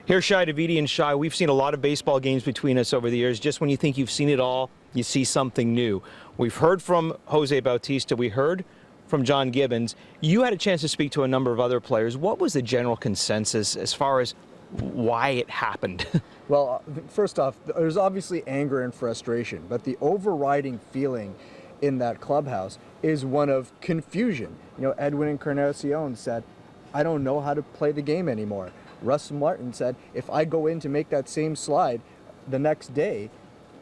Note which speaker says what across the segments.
Speaker 1: Here's Shai Davidi, and Shai, we've seen a lot of baseball games between us over the years. Just when you think you've seen it all, you see something new. We've heard from Jose Bautista. We heard from John Gibbons. You had a chance to speak to a number of other players. What was the general consensus as far as why it happened?
Speaker 2: Well, first off, there's obviously anger and frustration, but the overriding feeling in that clubhouse is one of confusion. You know, Edwin Encarnacion said, I don't know how to play the game anymore. Russ Martin said, if I go in to make that same slide the next day,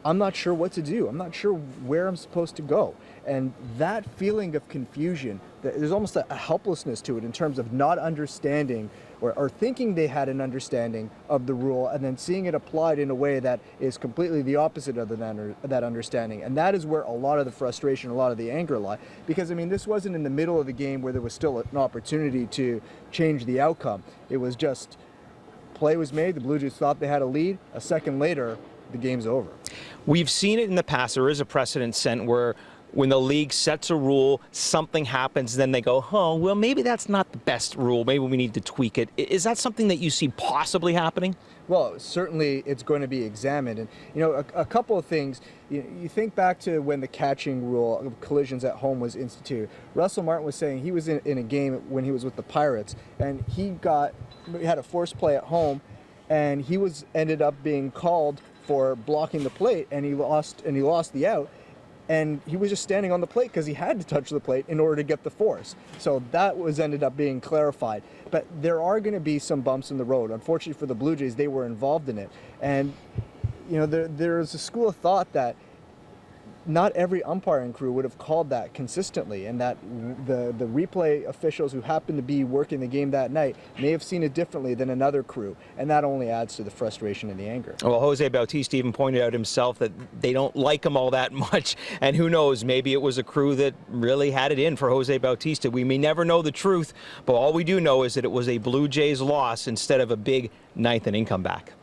Speaker 2: I'm not sure what to do. I'm not sure where I'm supposed to go. And that feeling of confusion, there's almost a helplessness to it in terms of not understanding or thinking they had an understanding of the rule and then seeing it applied in a way that is completely the opposite of that understanding. And that is where a lot of the frustration, a lot of the anger lie. Because, I mean, this wasn't in the middle of the game where there was still an opportunity to change the outcome. It was just play was made, the Blue Jays thought they had a lead. A second later, the game's over.
Speaker 1: We've seen it in the past. There is a precedent set where when the league sets a rule, something happens, then they go, oh, well, maybe that's not the best rule. Maybe we need to tweak it. Is that something that you see possibly happening?
Speaker 2: Well, certainly it's going to be examined. And, you know, a couple of things. You think back to when the catching rule of collisions at home was instituted. Russell Martin was saying he was in a game when he was with the Pirates, and he had a forced play at home, and he ended up being called for blocking the plate, and he lost the out. And he was just standing on the plate because he had to touch the plate in order to get the force. So that ended up being clarified. But there are going to be some bumps in the road. Unfortunately for the Blue Jays, they were involved in it. And, you know, there's a school of thought that not every umpiring crew would have called that consistently, and that the replay officials who happened to be working the game that night may have seen it differently than another crew, and that only adds to the frustration and the anger.
Speaker 1: Well, Jose Bautista even pointed out himself that they don't like him all that much, and who knows, maybe it was a crew that really had it in for Jose Bautista. We may never know the truth, but all we do know is that it was a Blue Jays loss instead of a big ninth inning comeback.